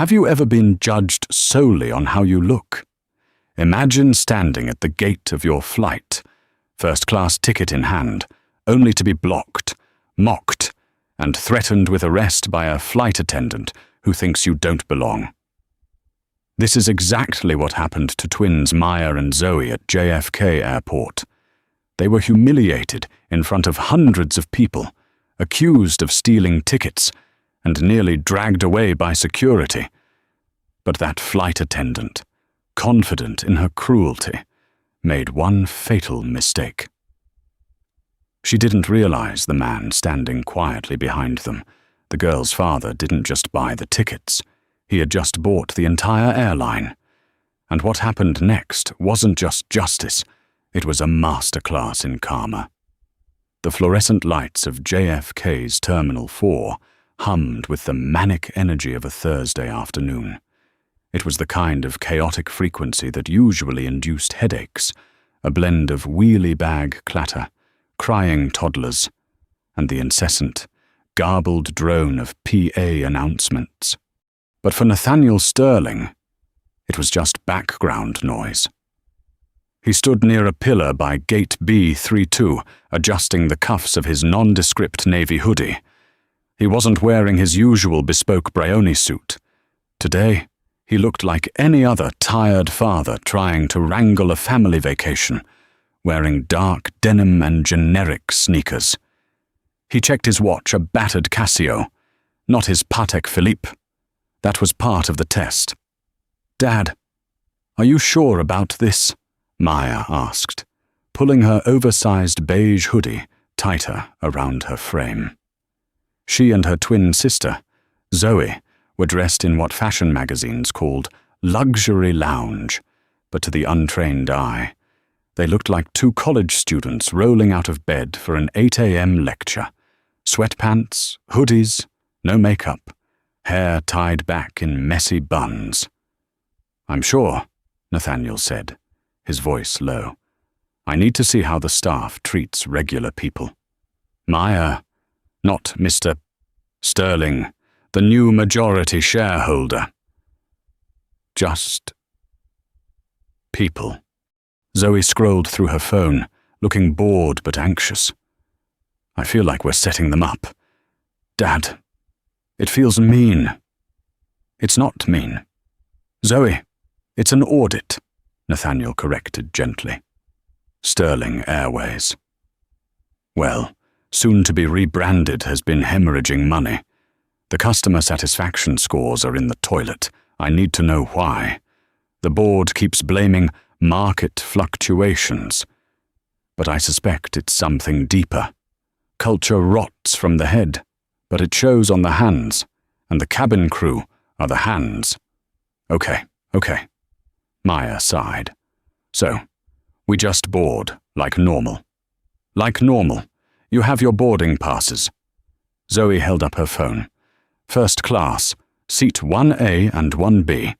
Have you ever been judged solely on how you look? Imagine standing at the gate of your flight, first-class ticket in hand, only to be blocked, mocked, and threatened with arrest by a flight attendant who thinks you don't belong. This is exactly what happened to twins Maya and Zoe at JFK Airport. They were humiliated in front of hundreds of people, accused of stealing tickets, and nearly dragged away by security. But that flight attendant, confident in her cruelty, made one fatal mistake. She didn't realize the man standing quietly behind them. The girl's father didn't just buy the tickets. He had just bought the entire airline. And what happened next wasn't just justice. It was a masterclass in karma. The fluorescent lights of JFK's Terminal 4 hummed with the manic energy of a Thursday afternoon. It was the kind of chaotic frequency that usually induced headaches, a blend of wheelie bag clatter, crying toddlers, and the incessant, garbled drone of PA announcements. But for Nathaniel Sterling, it was just background noise. He stood near a pillar by gate B32, adjusting the cuffs of his nondescript navy hoodie. He wasn't wearing his usual bespoke Brioni suit. Today, he looked like any other tired father trying to wrangle a family vacation, wearing dark denim and generic sneakers. He checked his watch, a battered Casio, not his Patek Philippe. That was part of the test. "Dad, are you sure about this?" Maya asked, pulling her oversized beige hoodie tighter around her frame. She and her twin sister, Zoe, were dressed in what fashion magazines called luxury lounge, but to the untrained eye, they looked like two college students rolling out of bed for an 8 a.m. lecture. Sweatpants, hoodies, no makeup, hair tied back in messy buns. "I'm sure," Nathaniel said, his voice low. "I need to see how the staff treats regular people." Maya, not Mr. Sterling, the new majority shareholder. Just people. Zoe scrolled through her phone, looking bored but anxious. "I feel like we're setting them up. Dad, it feels mean." "It's not mean. Zoe, it's an audit," Nathaniel corrected gently. Sterling Airways. Well, soon to be rebranded has been hemorrhaging money. The customer satisfaction scores are in the toilet. I need to know why. The board keeps blaming market fluctuations. But I suspect it's something deeper. Culture rots from the head, but it shows on the hands, and the cabin crew are the hands. Okay. Maya sighed. "So, we just board, like normal." "Like normal. You have your boarding passes." Zoe held up her phone. "First class, seat 1A and 1B.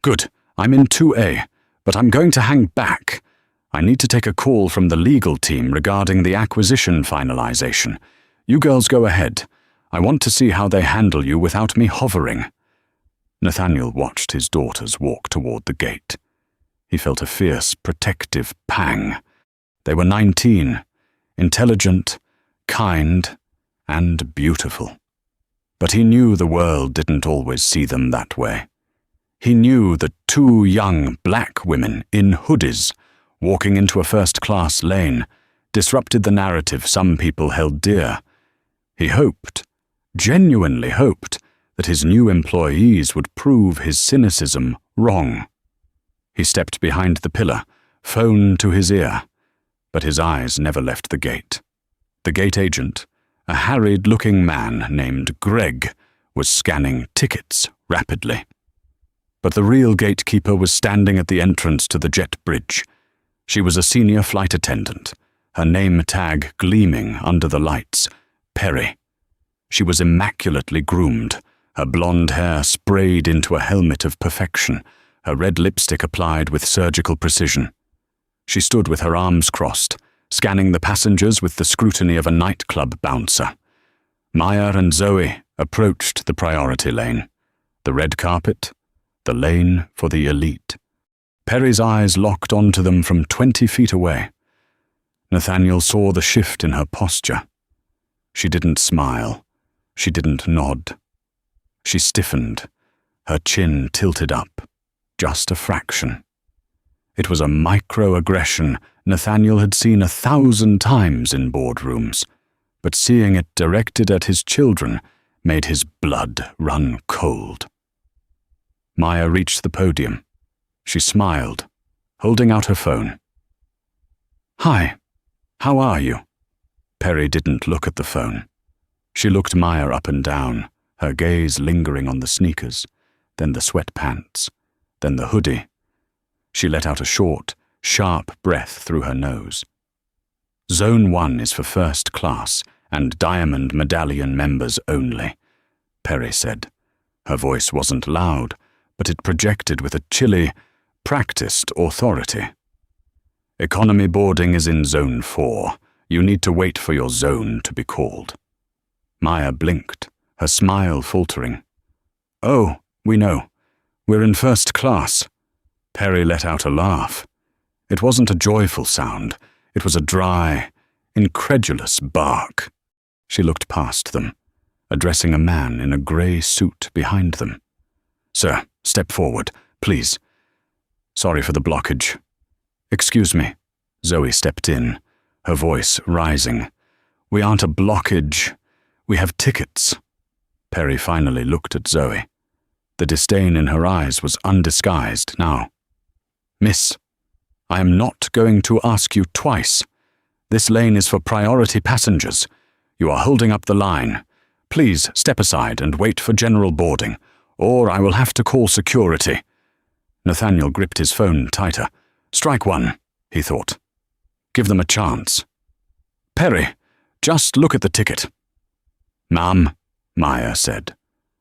"Good, I'm in 2A, but I'm going to hang back. I need to take a call from the legal team regarding the acquisition finalization. You girls go ahead. I want to see how they handle you without me hovering." Nathaniel watched his daughters walk toward the gate. He felt a fierce, protective pang. They were 19, intelligent, kind, and beautiful. But he knew the world didn't always see them that way. He knew that two young black women in hoodies walking into a first-class lane disrupted the narrative some people held dear. He hoped, genuinely hoped, that his new employees would prove his cynicism wrong. He stepped behind the pillar, phone to his ear, but his eyes never left the gate. The gate agent, a harried-looking man named Greg, was scanning tickets rapidly. But the real gatekeeper was standing at the entrance to the jet bridge. She was a senior flight attendant, her name tag gleaming under the lights, Perry. She was immaculately groomed, her blonde hair sprayed into a helmet of perfection, her red lipstick applied with surgical precision. She stood with her arms crossed, scanning the passengers with the scrutiny of a nightclub bouncer. Maya and Zoe approached the priority lane. The red carpet, the lane for the elite. Perry's eyes locked onto them from 20 feet away. Nathaniel saw the shift in her posture. She didn't smile. She didn't nod. She stiffened, her chin tilted up, just a fraction. It was a microaggression Nathaniel had seen 1,000 times in boardrooms, but seeing it directed at his children made his blood run cold. Maya reached the podium. She smiled, holding out her phone. "Hi, how are you?" Perry didn't look at the phone. She looked Maya up and down, her gaze lingering on the sneakers, then the sweatpants, then the hoodie. She let out a short, sharp breath through her nose. "Zone 1 is for first class and Diamond Medallion members only," Perry said. Her voice wasn't loud, but it projected with a chilly, practiced authority. "Economy boarding is in Zone 4. You need to wait for your zone to be called." Maya blinked, her smile faltering. "Oh, we know. We're in first class." Perry let out a laugh. It wasn't a joyful sound. It was a dry, incredulous bark. She looked past them, addressing a man in a grey suit behind them. "Sir, step forward, please. Sorry for the blockage." "Excuse me." Zoe stepped in, her voice rising. "We aren't a blockage. We have tickets." Perry finally looked at Zoe. The disdain in her eyes was undisguised now. "Miss, I am not going to ask you twice. This lane is for priority passengers. You are holding up the line. Please step aside and wait for general boarding, or I will have to call security." Nathaniel gripped his phone tighter. "Strike one," he thought. "Give them a chance." "Perry, just look at the ticket." "Ma'am," Maya said,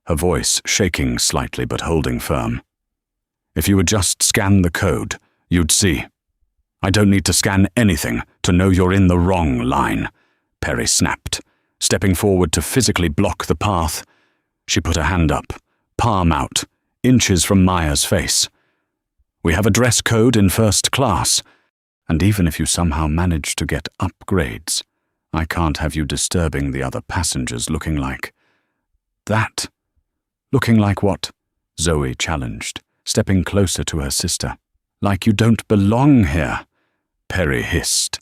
her voice shaking slightly but holding firm. "If you would just scan the code, you'd see." "I don't need to scan anything to know you're in the wrong line," Perry snapped, stepping forward to physically block the path. She put her hand up, palm out, inches from Maya's face. "We have a dress code in first class, and even if you somehow manage to get upgrades, I can't have you disturbing the other passengers looking like that." "Looking like what?" Zoe challenged, stepping closer to her sister. "Like you don't belong here," Perry hissed.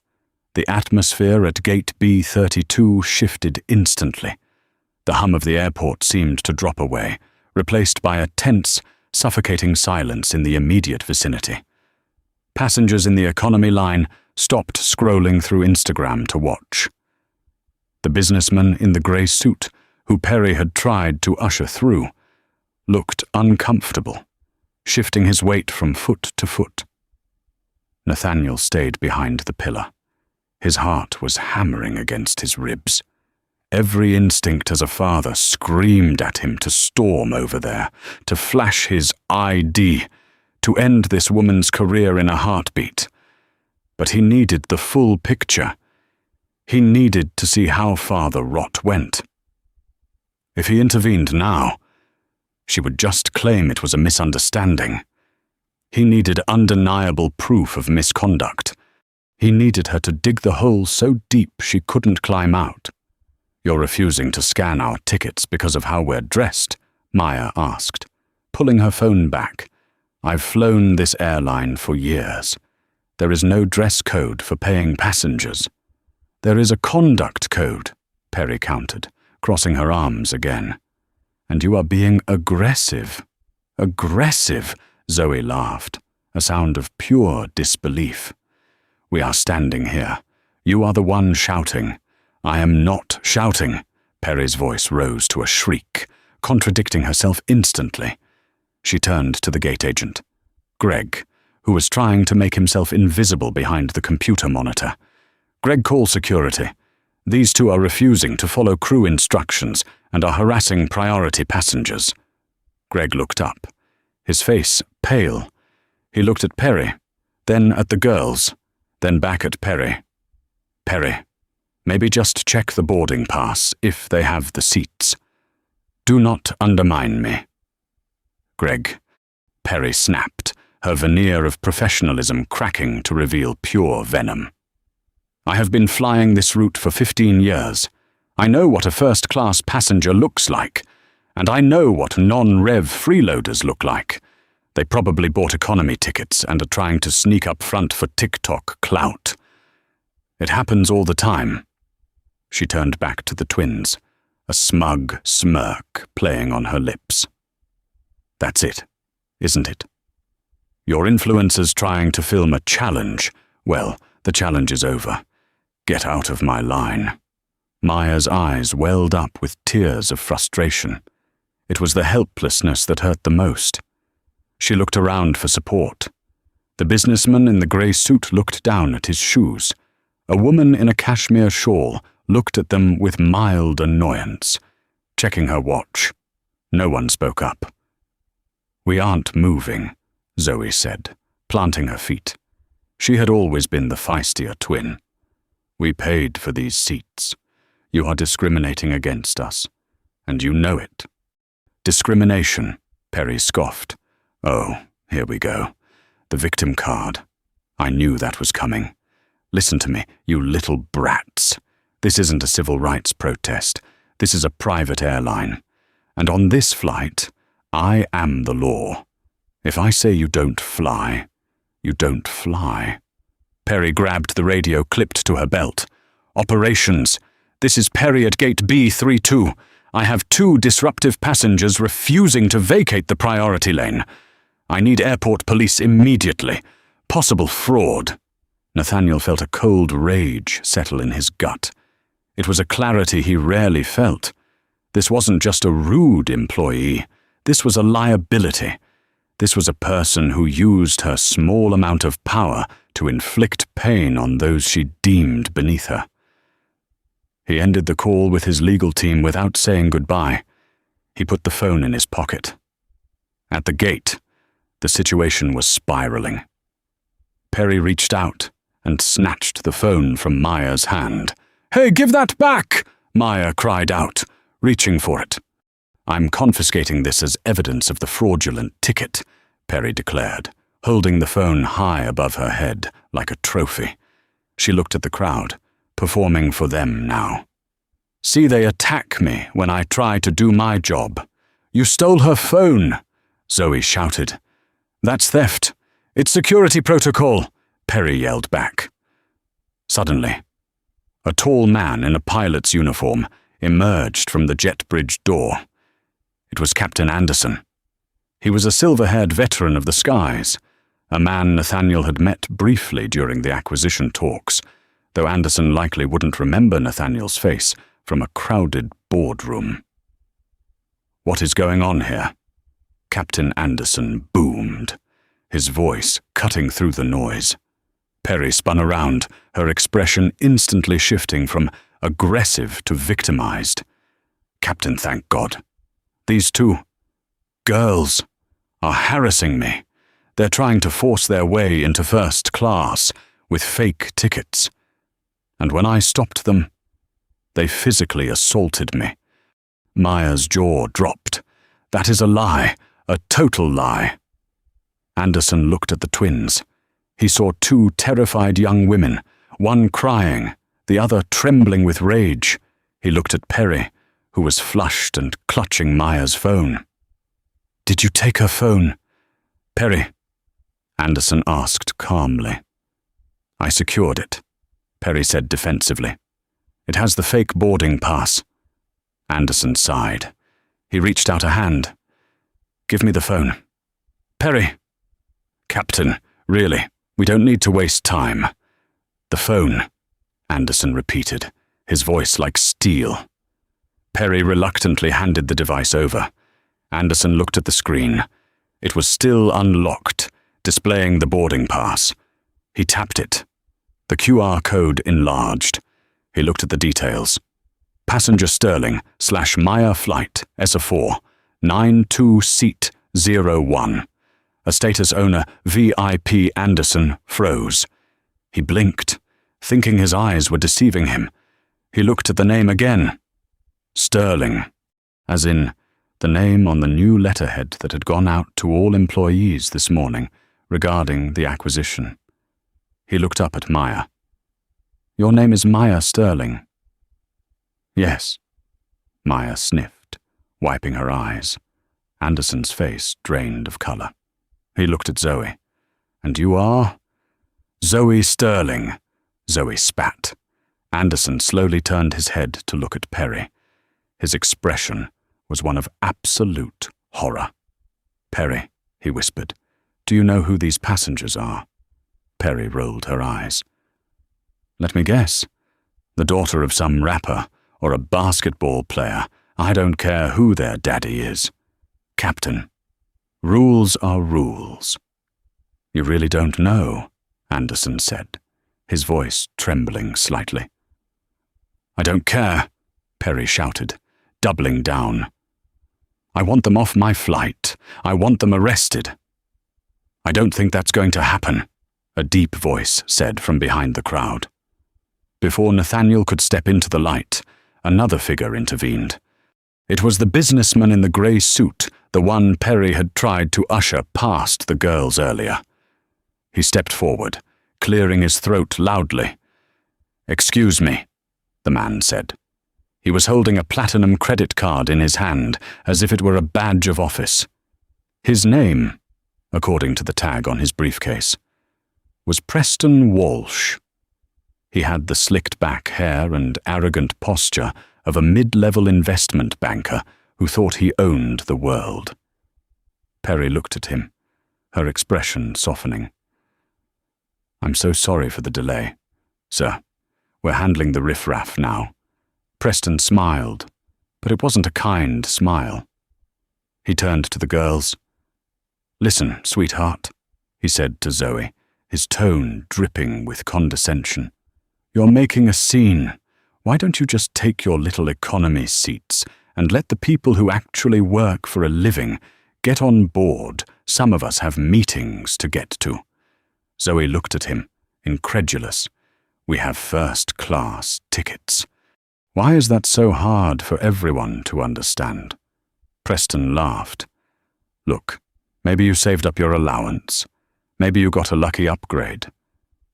The atmosphere at gate B32 shifted instantly. The hum of the airport seemed to drop away, replaced by a tense, suffocating silence in the immediate vicinity. Passengers in the economy line stopped scrolling through Instagram to watch. The businessman in the grey suit, who Perry had tried to usher through, looked uncomfortable, shifting his weight from foot to foot. Nathaniel stayed behind the pillar. His heart was hammering against his ribs. Every instinct as a father screamed at him to storm over there, to flash his ID, to end this woman's career in a heartbeat. But he needed the full picture. He needed to see how far the rot went. If he intervened now, she would just claim it was a misunderstanding. He needed undeniable proof of misconduct. He needed her to dig the hole so deep she couldn't climb out. "You're refusing to scan our tickets because of how we're dressed?" Maya asked, pulling her phone back. "I've flown this airline for years. There is no dress code for paying passengers." "There is a conduct code," Perry countered, crossing her arms again. "And you are being aggressive." "Aggressive?" Zoe laughed, a sound of pure disbelief. "We are standing here. You are the one shouting." "I am not shouting." Perry's voice rose to a shriek, contradicting herself instantly. She turned to the gate agent, Greg, who was trying to make himself invisible behind the computer monitor. "Greg, call security. These two are refusing to follow crew instructions and are harassing priority passengers." Greg looked up, his face pale. He looked at Perry, then at the girls, then back at Perry. "Perry, maybe just check the boarding pass if they have the seats. Do not undermine me." Greg, Perry snapped, her veneer of professionalism cracking to reveal pure venom. I have been flying this route for 15 years. I know what a first-class passenger looks like, and I know what non-rev freeloaders look like. They probably bought economy tickets and are trying to sneak up front for TikTok clout. It happens all the time. She turned back to the twins, a smug smirk playing on her lips. That's it, isn't it? Your influencer's trying to film a challenge. Well, the challenge is over. Get out of my line. Maya's eyes welled up with tears of frustration. It was the helplessness that hurt the most. She looked around for support. The businessman in the grey suit looked down at his shoes. A woman in a cashmere shawl looked at them with mild annoyance, checking her watch. No one spoke up. We aren't moving, Zoe said, planting her feet. She had always been the feistier twin. We paid for these seats. You are discriminating against us, and you know it. Discrimination, Perry scoffed. Oh, here we go. The victim card. I knew that was coming. Listen to me, you little brats. This isn't a civil rights protest. This is a private airline. And on this flight, I am the law. If I say you don't fly, you don't fly. Perry grabbed the radio clipped to her belt. Operations. This is Perry at gate B32. I have 2 disruptive passengers refusing to vacate the priority lane. I need airport police immediately. Possible fraud. Nathaniel felt a cold rage settle in his gut. It was a clarity he rarely felt. This wasn't just a rude employee. This was a liability. This was a person who used her small amount of power to inflict pain on those she deemed beneath her. He ended the call with his legal team without saying goodbye. He put the phone in his pocket. At the gate, the situation was spiraling. Perry reached out and snatched the phone from Maya's hand. "Hey, give that back!" Maya cried out, reaching for it. "I'm confiscating this as evidence of the fraudulent ticket," Perry declared, holding the phone high above her head like a trophy. She looked at the crowd, performing for them now. "See, they attack me when I try to do my job. You stole her phone," Zoe shouted. "That's theft. It's security protocol," Perry yelled back. Suddenly, a tall man in a pilot's uniform emerged from the jet bridge door. It was Captain Anderson. He was a silver-haired veteran of the skies, a man Nathaniel had met briefly during the acquisition talks, though Anderson likely wouldn't remember Nathaniel's face from a crowded boardroom. "What is going on here?" Captain Anderson boomed, his voice cutting through the noise. Perry spun around, her expression instantly shifting from aggressive to victimized. "Captain, thank God. These 2 girls are harassing me. They're trying to force their way into first class with fake tickets. And when I stopped them, they physically assaulted me." Maya's jaw dropped. "That is a lie, a total lie." Anderson looked at the twins. He saw 2 terrified young women, one crying, the other trembling with rage. He looked at Perry, who was flushed and clutching Maya's phone. "Did you take her phone?" "Perry," Anderson asked calmly. "I secured it," Perry said defensively. "It has the fake boarding pass." Anderson sighed. He reached out a hand. "Give me the phone." "Perry." "Captain, really, we don't need to waste time." "The phone," Anderson repeated, his voice like steel. Perry reluctantly handed the device over. Anderson looked at the screen. It was still unlocked, displaying the boarding pass. He tapped it. The QR code enlarged. He looked at the details. Passenger Sterling / Maya Flight SA4, 92 seat 01. A status owner VIP Anderson froze. He blinked, thinking his eyes were deceiving him. He looked at the name again. Sterling, as in the name on the new letterhead that had gone out to all employees this morning regarding the acquisition. He looked up at Maya. "Your name is Maya Sterling." "Yes." Maya sniffed, wiping her eyes. Anderson's face drained of color. He looked at Zoe. "And you are?" "Zoe Sterling." Zoe spat. Anderson slowly turned his head to look at Perry. His expression was one of absolute horror. "Perry," he whispered, "do you know who these passengers are?" Perry rolled her eyes. "Let me guess. The daughter of some rapper or a basketball player. I don't care who their daddy is. Captain, rules are rules." "You really don't know," Anderson said, his voice trembling slightly. "I don't care," Perry shouted, doubling down. "I want them off my flight. I want them arrested." "I don't think that's going to happen," a deep voice said from behind the crowd. Before Nathaniel could step into the light, another figure intervened. It was the businessman in the grey suit, the one Perry had tried to usher past the girls earlier. He stepped forward, clearing his throat loudly. "Excuse me," the man said. He was holding a platinum credit card in his hand, as if it were a badge of office. His name, according to the tag on his briefcase, was Preston Walsh. He had the slicked-back hair and arrogant posture of a mid-level investment banker who thought he owned the world. Perry looked at him, her expression softening. "I'm so sorry for the delay, sir. We're handling the riffraff now." Preston smiled, but it wasn't a kind smile. He turned to the girls. "Listen, sweetheart," he said to Zoe, his tone dripping with condescension. "You're making a scene. Why don't you just take your little economy seats and let the people who actually work for a living get on board? Some of us have meetings to get to." Zoe looked at him, incredulous. "We have first-class tickets. Why is that so hard for everyone to understand?" Preston laughed. "Look, maybe you saved up your allowance. Maybe you got a lucky upgrade.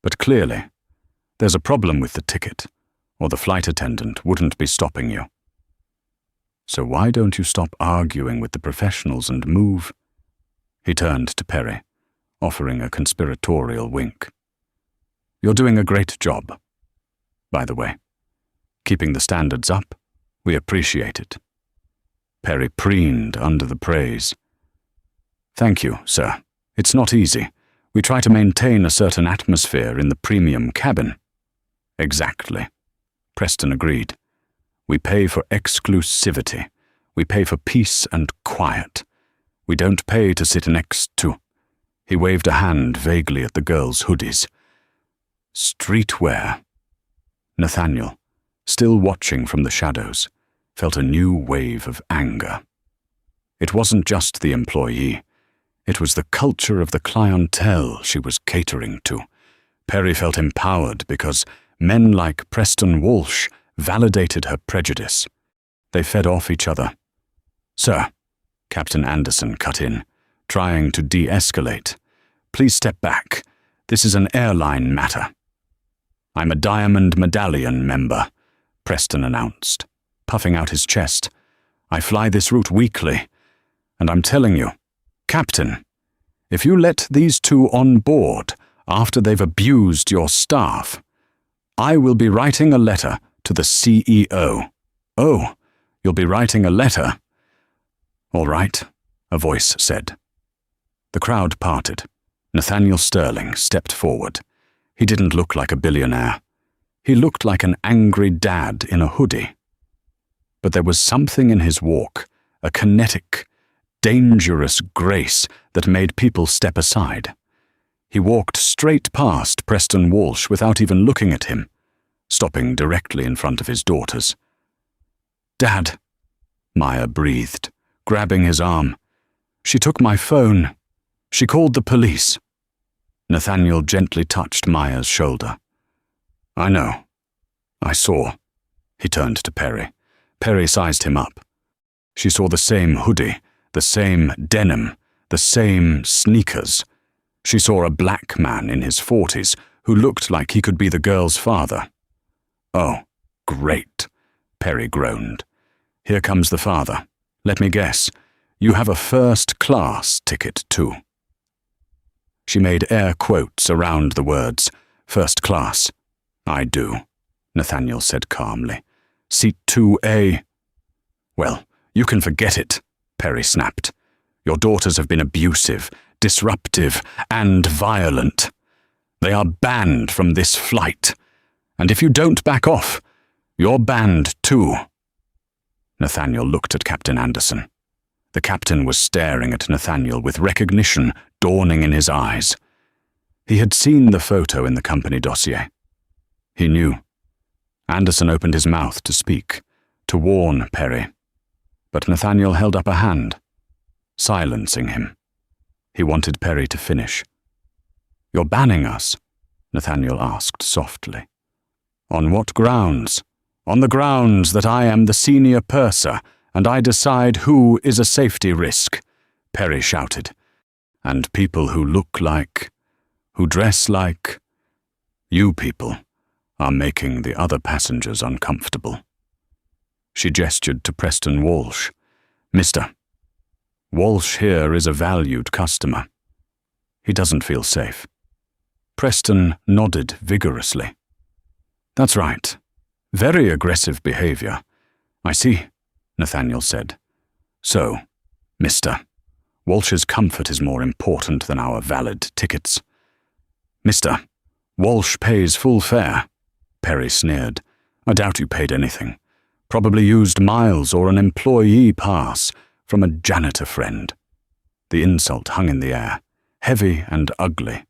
But clearly, there's a problem with the ticket, or the flight attendant wouldn't be stopping you. So why don't you stop arguing with the professionals and move?" He turned to Perry, offering a conspiratorial wink. "You're doing a great job, by the way. Keeping the standards up, we appreciate it." Perry preened under the praise. "Thank you, sir. It's not easy. We try to maintain a certain atmosphere in the premium cabin." "Exactly," Preston agreed. "We pay for exclusivity. We pay for peace and quiet. We don't pay to sit next to—" He waved a hand vaguely at the girls' hoodies. "Streetwear." Nathaniel, still watching from the shadows, felt a new wave of anger. It wasn't just the employee. It was the culture of the clientele she was catering to. Perry felt empowered because men like Preston Walsh validated her prejudice. They fed off each other. "Sir," Captain Anderson cut in, trying to de-escalate. "Please step back. This is an airline matter." "I'm a Diamond Medallion member," Preston announced, puffing out his chest. "I fly this route weekly, and I'm telling you, Captain, if you let these two on board after they've abused your staff, I will be writing a letter to the CEO." "Oh, you'll be writing a letter?" "All right," a voice said. The crowd parted. Nathaniel Sterling stepped forward. He didn't look like a billionaire. He looked like an angry dad in a hoodie. But there was something in his walk, a kinetic, dangerous grace that made people step aside. He walked straight past Preston Walsh without even looking at him, stopping directly in front of his daughters. "Dad," Maya breathed, grabbing his arm. "She took my phone. She called the police." Nathaniel gently touched Maya's shoulder. "I know. I saw." He turned to Perry. Perry sized him up. She saw the same hoodie, the same denim, the same sneakers. She saw a black man in his 40s who looked like he could be the girl's father. "Oh, great," Perry groaned. "Here comes the father. Let me guess. You have a first-class ticket, too." She made air quotes around the words, "first class." "I do," Nathaniel said calmly. "Seat 2A. "Well, you can forget it," Perry snapped. "Your daughters have been abusive, disruptive, and violent. They are banned from this flight. And if you don't back off, you're banned too." Nathaniel looked at Captain Anderson. The captain was staring at Nathaniel with recognition dawning in his eyes. He had seen the photo in the company dossier. He knew. Anderson opened his mouth to speak, to warn Perry. But Nathaniel held up a hand, silencing him. He wanted Perry to finish. "You're banning us?" Nathaniel asked softly. "On what grounds?" "On the grounds that I am the senior purser, and I decide who is a safety risk," Perry shouted. "And people who look like, who dress like, you people are making the other passengers uncomfortable." She gestured to Preston Walsh. "Mr. Walsh here is a valued customer. He doesn't feel safe." Preston nodded vigorously. "That's right. Very aggressive behavior. I see," Nathaniel said. "So, Mr. Walsh's comfort is more important than our valid tickets." "Mr. Walsh pays full fare," Perry sneered. "I doubt you paid anything. Probably used miles or an employee pass from a janitor friend." The insult hung in the air, heavy and ugly.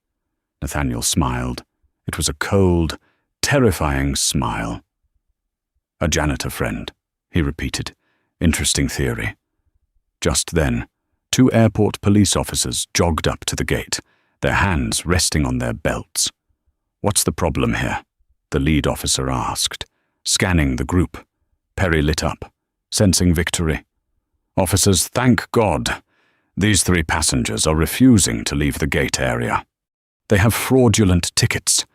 Nathaniel smiled. It was a cold, terrifying smile. "A janitor friend," he repeated. "Interesting theory." Just then, 2 airport police officers jogged up to the gate, their hands resting on their belts. "What's the problem here?" the lead officer asked. Scanning the group, Perry lit up, sensing victory. "Officers, thank God. These 3 passengers are refusing to leave the gate area. They have fraudulent tickets.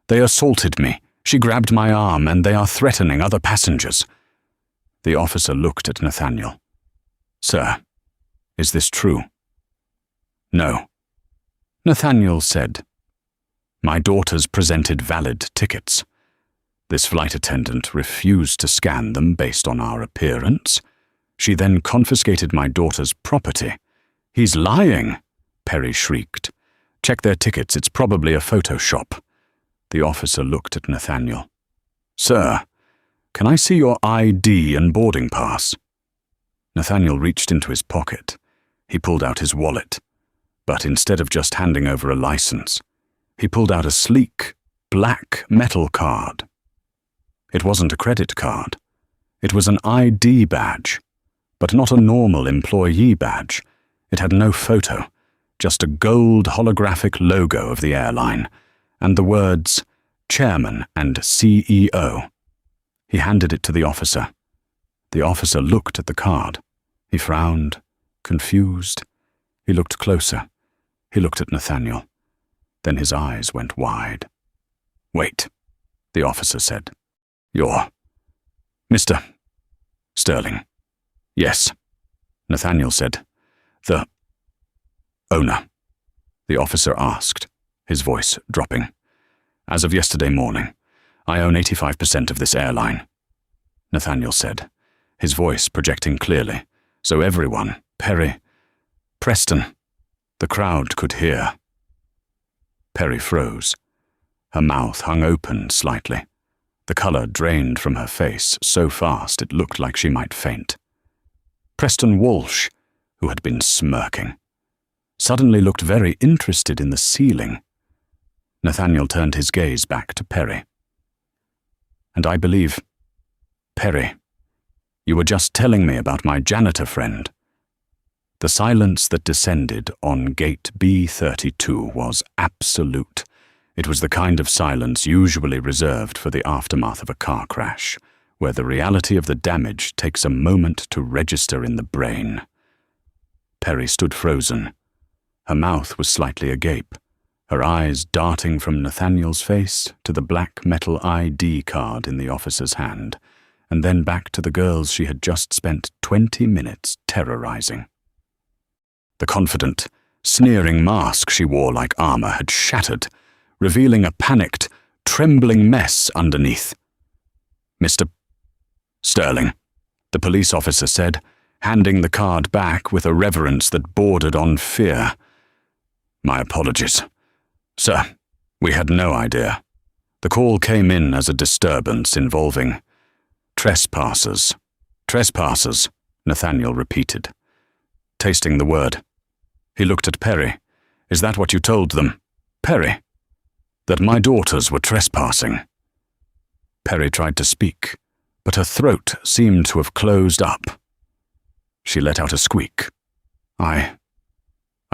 They assaulted me. She grabbed my arm, and they are threatening other passengers." The officer looked at Nathaniel. "Sir, is this true?" "No," Nathaniel said. "My daughters presented valid tickets. This flight attendant refused to scan them based on our appearance. She then confiscated my daughter's property." "He's lying," Perry shrieked. "Check their tickets, it's probably a Photoshop." The officer looked at Nathaniel. "Sir, can I see your ID and boarding pass?" Nathaniel reached into his pocket. He pulled out his wallet. But instead of just handing over a license, he pulled out a sleek, black metal card. It wasn't a credit card. It was an ID badge, but not a normal employee badge. It had no photo, just a gold holographic logo of the airline, and the words Chairman and CEO. He handed it to the officer. The officer looked at the card. He frowned, confused. He looked closer. He looked at Nathaniel. Then his eyes went wide. "Wait," the officer said. "You're Mr. Sterling." "Yes," Nathaniel said. "The owner?" the officer asked, his voice dropping. "As of yesterday morning, I own 85% of this airline," Nathaniel said, his voice projecting clearly, so everyone, Perry, Preston, the crowd could hear. Perry froze. Her mouth hung open slightly. The color drained from her face so fast it looked like she might faint. Preston Walsh, who had been smirking, suddenly looked very interested in the ceiling. Nathaniel turned his gaze back to Perry. "And I believe, Perry, you were just telling me about my janitor friend." The silence that descended on gate B32 was absolute. It was the kind of silence usually reserved for the aftermath of a car crash, where the reality of the damage takes a moment to register in the brain. Perry stood frozen. Her mouth was slightly agape, her eyes darting from Nathaniel's face to the black metal ID card in the officer's hand, and then back to the girls she had just spent 20 minutes terrorizing. The confident, sneering mask she wore like armor had shattered, revealing a panicked, trembling mess underneath. "Mr. Sterling," the police officer said, handing the card back with a reverence that bordered on fear. "My apologies. Sir, we had no idea. The call came in as a disturbance involving trespassers." "Trespassers," Nathaniel repeated, tasting the word. He looked at Perry. "Is that what you told them, Perry? That my daughters were trespassing?" Perry tried to speak, but her throat seemed to have closed up. She let out a squeak. I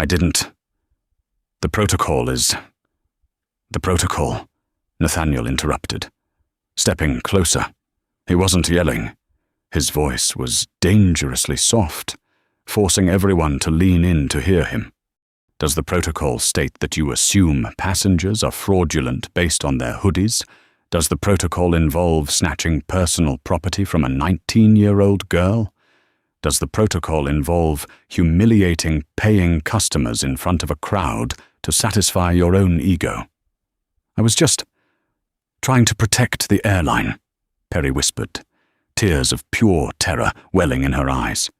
didn't. The protocol, Nathaniel interrupted, stepping closer. He wasn't yelling. His voice was dangerously soft, forcing everyone to lean in to hear him. "Does the protocol state that you assume passengers are fraudulent based on their hoodies? Does the protocol involve snatching personal property from a 19-year-old girl? Does the protocol involve humiliating paying customers in front of a crowd to satisfy your own ego?" "I was just trying to protect the airline," Perry whispered, tears of pure terror welling in her eyes.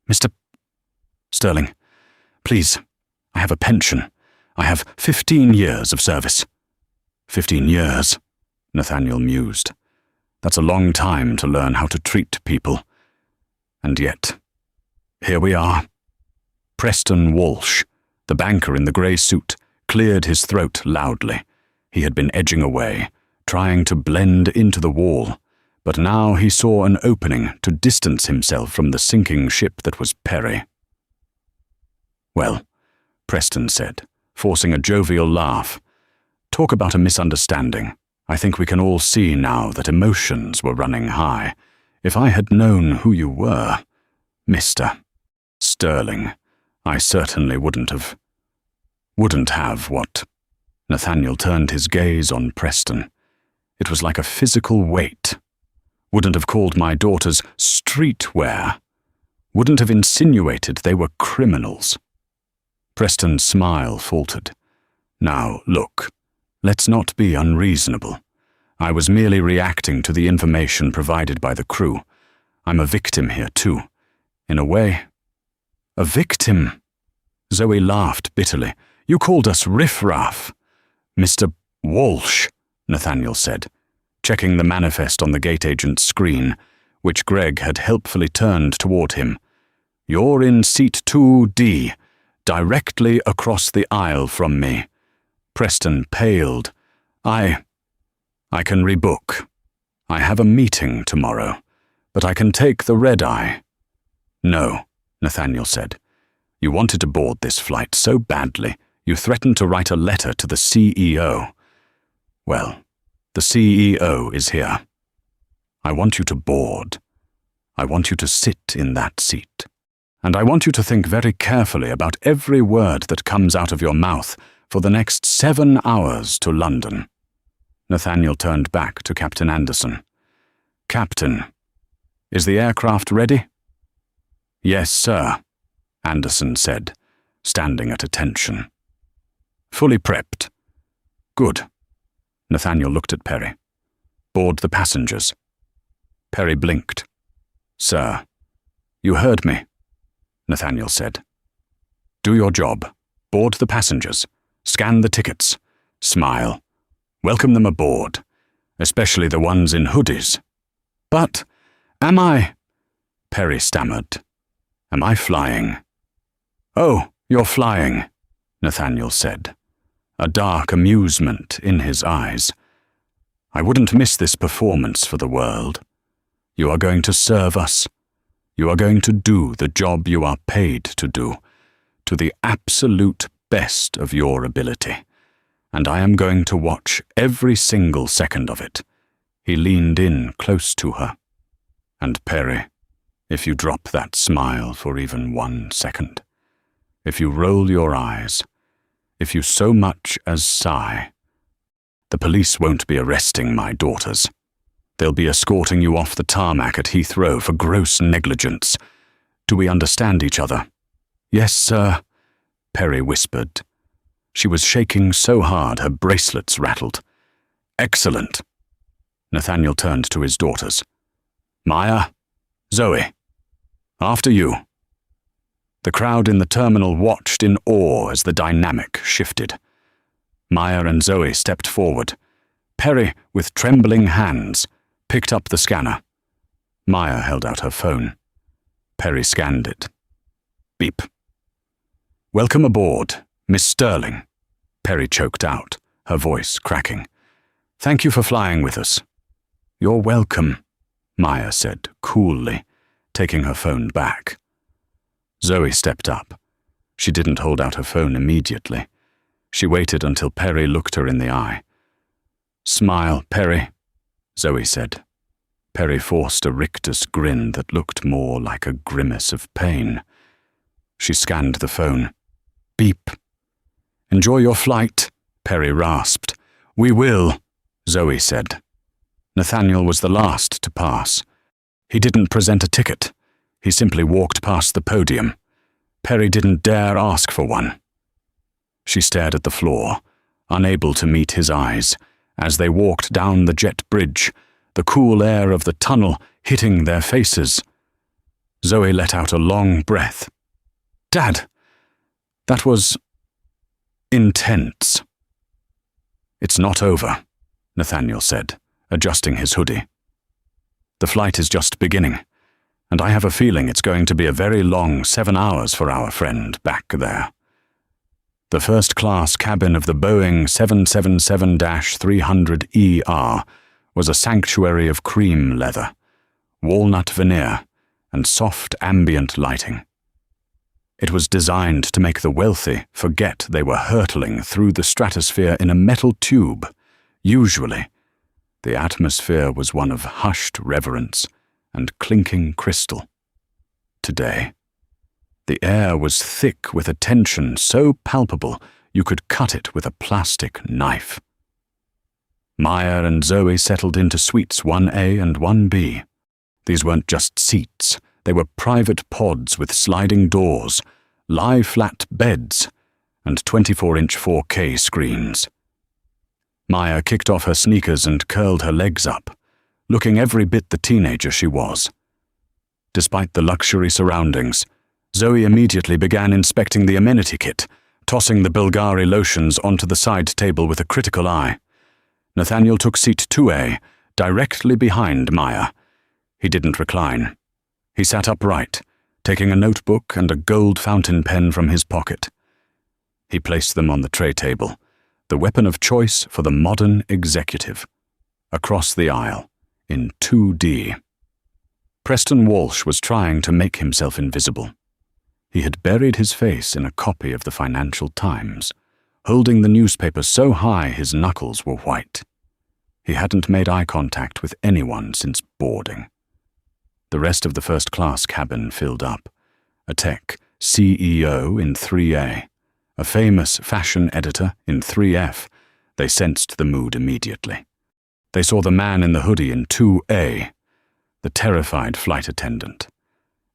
"Mr. Sterling, please, I have a pension. I have 15 years of service." 15 years, Nathaniel mused. That's a long time to learn how to treat people. And yet, here we are. Preston Walsh, the banker in the grey suit, cleared his throat loudly. He had been edging away, trying to blend into the wall, but now he saw an opening to distance himself from the sinking ship that was Perry. "Well," Preston said, forcing a jovial laugh, "talk about a misunderstanding. I think we can all see now that emotions were running high. If I had known who you were, Mr. Sterling, I certainly wouldn't have what?" Nathaniel turned his gaze on Preston. It was like a physical weight. "Wouldn't have called my daughters streetwear. Wouldn't have insinuated they were criminals." Preston's smile faltered. "Now, look, let's not be unreasonable. I was merely reacting to the information provided by the crew. I'm a victim here, too. In a way." "A victim?" Zoe laughed bitterly. "You called us riffraff." "Mr. Walsh," Nathaniel said, checking the manifest on the gate agent's screen, which Greg had helpfully turned toward him. "You're in seat 2D, directly across the aisle from me." Preston paled. I can rebook. I have a meeting tomorrow, but I can take the red-eye." "No," Nathaniel said. "You wanted to board this flight so badly, you threatened to write a letter to the CEO. Well, the CEO is here. I want you to board. I want you to sit in that seat. And I want you to think very carefully about every word that comes out of your mouth for the next 7 hours to London." Nathaniel turned back to Captain Anderson. "Captain, is the aircraft ready?" "Yes, sir," Anderson said, standing at attention. "Fully prepped." "Good." Nathaniel looked at Perry. "Board the passengers." Perry blinked. "Sir, you heard me," Nathaniel said. "Do your job. Board the passengers. Scan the tickets. Smile. Welcome them aboard, especially the ones in hoodies." "But, am I—" Perry stammered. "Am I flying?" "Oh, you're flying," Nathaniel said, a dark amusement in his eyes. "I wouldn't miss this performance for the world. You are going to serve us. You are going to do the job you are paid to do, to the absolute best of your ability. And I am going to watch every single second of it. He leaned in close to her. And Perry, if you drop that smile for even 1 second, if you roll your eyes, if you so much as sigh, the police won't be arresting my daughters. They'll be escorting you off the tarmac at Heathrow for gross negligence. Do we understand each other? Yes, sir, Perry whispered. She was shaking so hard her bracelets rattled. Excellent. Nathaniel turned to his daughters. Maya, Zoe, after you. The crowd in the terminal watched in awe as the dynamic shifted. Maya and Zoe stepped forward. Perry, with trembling hands, picked up the scanner. Maya held out her phone. Perry scanned it. Beep. Welcome aboard, Miss Sterling, Perry choked out, her voice cracking. Thank you for flying with us. You're welcome, Maya said coolly, taking her phone back. Zoe stepped up. She didn't hold out her phone immediately. She waited until Perry looked her in the eye. Smile, Perry, Zoe said. Perry forced a rictus grin that looked more like a grimace of pain. She scanned the phone. Beep. Enjoy your flight, Perry rasped. We will, Zoe said. Nathaniel was the last to pass. He didn't present a ticket. He simply walked past the podium. Perry didn't dare ask for one. She stared at the floor, unable to meet his eyes, as they walked down the jet bridge, the cool air of the tunnel hitting their faces. Zoe let out a long breath. Dad! That was intense. It's not over, Nathaniel said, adjusting his hoodie. The flight is just beginning, and I have a feeling it's going to be a very long 7 hours for our friend back there. The first-class cabin of the Boeing 777-300ER was a sanctuary of cream leather, walnut veneer, and soft ambient lighting. It was designed to make the wealthy forget they were hurtling through the stratosphere in a metal tube. Usually, the atmosphere was one of hushed reverence and clinking crystal. Today, the air was thick with a tension so palpable you could cut it with a plastic knife. Maya and Zoe settled into suites 1A and 1B. These weren't just seats. They were private pods with sliding doors, lie-flat beds, and 24-inch 4K screens. Maya kicked off her sneakers and curled her legs up, looking every bit the teenager she was. Despite the luxury surroundings, Zoe immediately began inspecting the amenity kit, tossing the Bulgari lotions onto the side table with a critical eye. Nathaniel took seat 2A, directly behind Maya. He didn't recline. He sat upright, taking a notebook and a gold fountain pen from his pocket. He placed them on the tray table, the weapon of choice for the modern executive. Across the aisle, in 2D. Preston Walsh was trying to make himself invisible. He had buried his face in a copy of the Financial Times, holding the newspaper so high his knuckles were white. He hadn't made eye contact with anyone since boarding. The rest of the first-class cabin filled up. A tech CEO in 3A, a famous fashion editor in 3F. They sensed the mood immediately. They saw the man in the hoodie in 2A, the terrified flight attendant,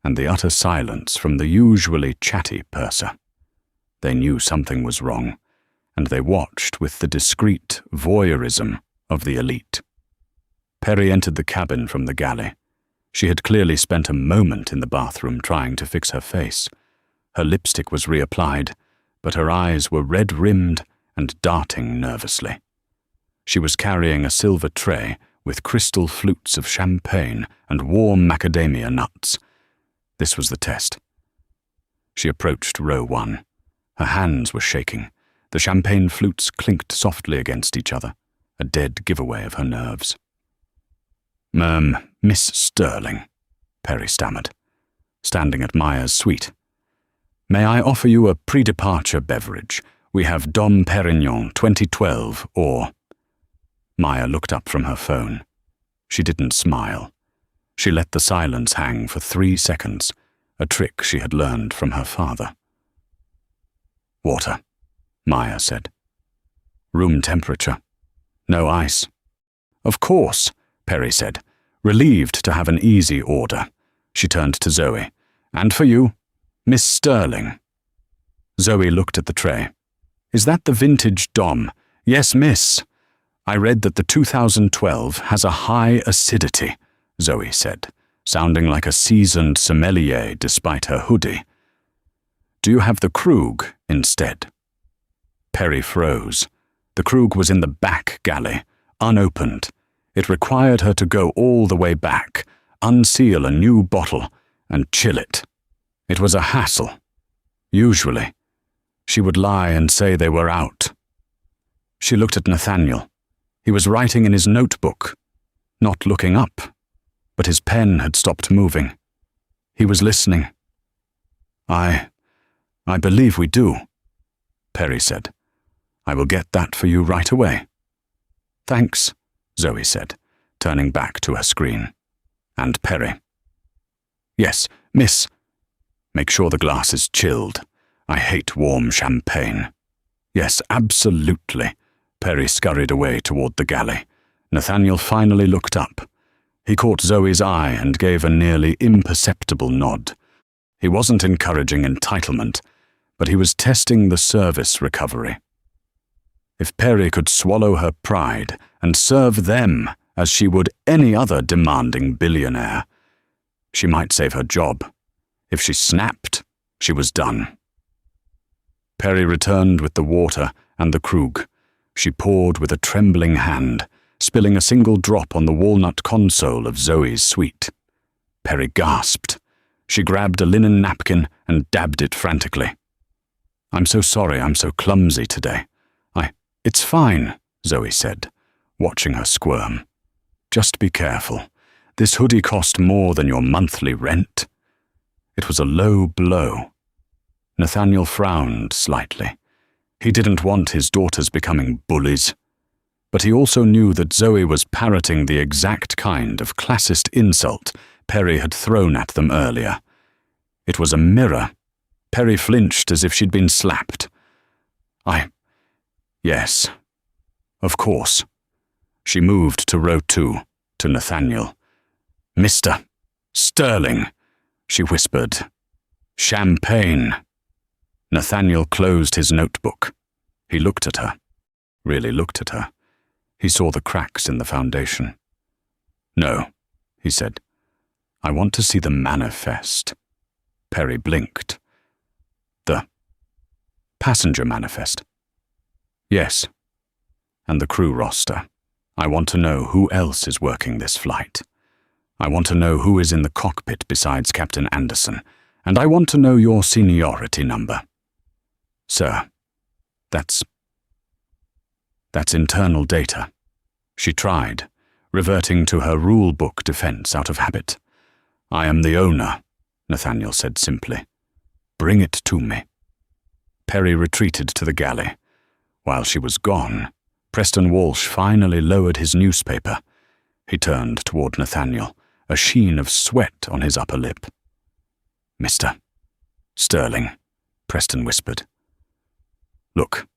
and the utter silence from the usually chatty purser. They knew something was wrong, and they watched with the discreet voyeurism of the elite. Perry entered the cabin from the galley. She had clearly spent a moment in the bathroom trying to fix her face. Her lipstick was reapplied, but her eyes were red-rimmed and darting nervously. She was carrying a silver tray with crystal flutes of champagne and warm macadamia nuts. This was the test. She approached row 1. Her hands were shaking. The champagne flutes clinked softly against each other, a dead giveaway of her nerves. Miss Sterling, Perry stammered, standing at Maya's suite. May I offer you a pre-departure beverage? We have Dom Perignon 2012 or... Maya looked up from her phone. She didn't smile. She let the silence hang for 3 seconds, a trick she had learned from her father. "Water," Maya said. "Room temperature. No ice." "Of course," Perry said, relieved to have an easy order. She turned to Zoe. "And for you, Miss Sterling." Zoe looked at the tray. "Is that the vintage Dom?" "Yes, miss." "I read that the 2012 has a high acidity," Zoe said, sounding like a seasoned sommelier despite her hoodie. "Do you have the Krug instead?" Perry froze. The Krug was in the back galley, unopened. It required her to go all the way back, unseal a new bottle, and chill it. It was a hassle. Usually, she would lie and say they were out. She looked at Nathaniel. He was writing in his notebook, not looking up, but his pen had stopped moving. He was listening. I believe we do," Perry said. "I will get that for you right away." "Thanks," Zoe said, turning back to her screen. And Perry. "Yes, miss. Make sure the glass is chilled. I hate warm champagne." "Yes, absolutely." Perry scurried away toward the galley. Nathaniel finally looked up. He caught Zoe's eye and gave a nearly imperceptible nod. He wasn't encouraging entitlement, but he was testing the service recovery. If Perry could swallow her pride and serve them as she would any other demanding billionaire, she might save her job. If she snapped, she was done. Perry returned with the water and the Krug. She poured with a trembling hand, spilling a single drop on the walnut console of Zoe's suite. Perry gasped. She grabbed a linen napkin and dabbed it frantically. "I'm so sorry I'm so clumsy today. It's fine," Zoe said, watching her squirm. "Just be careful. This hoodie cost more than your monthly rent." It was a low blow. Nathaniel frowned slightly. He didn't want his daughters becoming bullies. But he also knew that Zoe was parroting the exact kind of classist insult Perry had thrown at them earlier. It was a mirror. Perry flinched as if she'd been slapped. Yes, of course." She moved to row 2, to Nathaniel. "Mr. Sterling," she whispered. "Champagne." Nathaniel closed his notebook. He looked at her, really looked at her. He saw the cracks in the foundation. "No," he said. "I want to see the manifest." Perry blinked. "The passenger manifest?" "Yes. And the crew roster. I want to know who else is working this flight. I want to know who is in the cockpit besides Captain Anderson, and I want to know your seniority number." "Sir, that's internal data." She tried, reverting to her rule-book defense out of habit. "I am the owner," Nathaniel said simply. "Bring it to me." Perry retreated to the galley. While she was gone, Preston Walsh finally lowered his newspaper. He turned toward Nathaniel, a sheen of sweat on his upper lip. "Mr. Sterling," Preston whispered. "Look,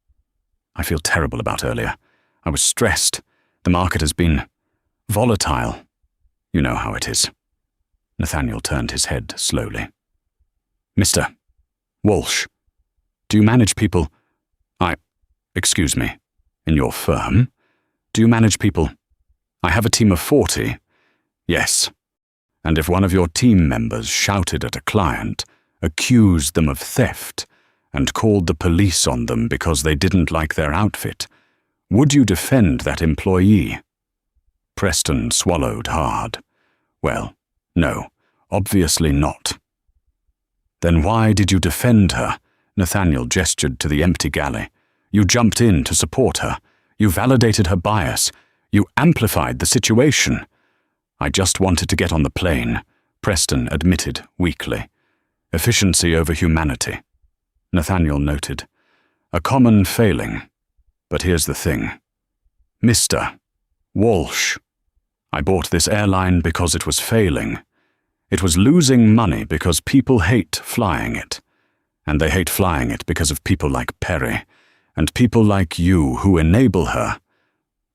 I feel terrible about earlier. I was stressed. The market has been volatile. You know how it is." Nathaniel turned his head slowly. "Mr. Walsh, do you manage people? Excuse me, in your firm? Do you manage people? I have a team of 40. Yes. And if one of your team members shouted at a client, accused them of theft, and called the police on them because they didn't like their outfit, would you defend that employee?" Preston swallowed hard. "Well, no, obviously not." "Then why did you defend her?" Nathaniel gestured to the empty galley. "You jumped in to support her. You validated her bias. You amplified the situation." "I just wanted to get on the plane," Preston admitted weakly. "Efficiency over humanity." Nathaniel noted. "A common failing. But here's the thing. Mr. Walsh, I bought this airline because it was failing. It was losing money because people hate flying it. And they hate flying it because of people like Perry, and people like you who enable her.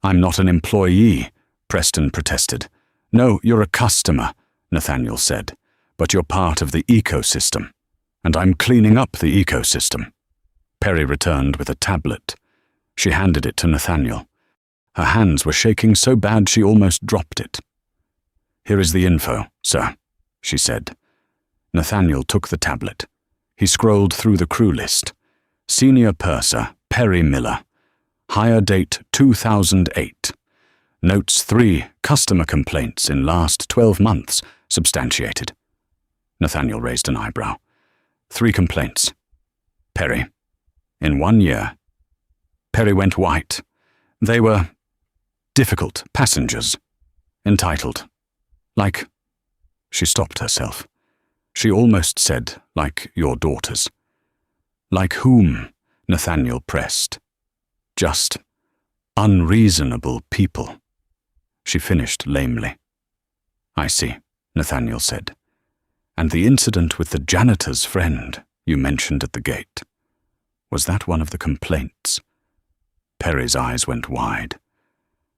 I'm not an employee, Preston protested. No, you're a customer, Nathaniel said, but you're part of the ecosystem. And I'm cleaning up the ecosystem. Perry returned with a tablet. She handed it to Nathaniel. Her hands were shaking so bad she almost dropped it. Here is the info, sir, she said. Nathaniel took the tablet. He scrolled through the crew list. Senior Purser, Perry Miller. Hire date 2008. Notes 3 customer complaints in last 12 months, substantiated. Nathaniel raised an eyebrow. 3 complaints. Perry. In 1 year. Perry went white. They were difficult passengers. Entitled. Like... She stopped herself. She almost said, like your daughters. Like whom? Nathaniel pressed. Just unreasonable people. She finished lamely. I see, Nathaniel said. And the incident with the janitor's friend you mentioned at the gate. Was that one of the complaints? Perry's eyes went wide.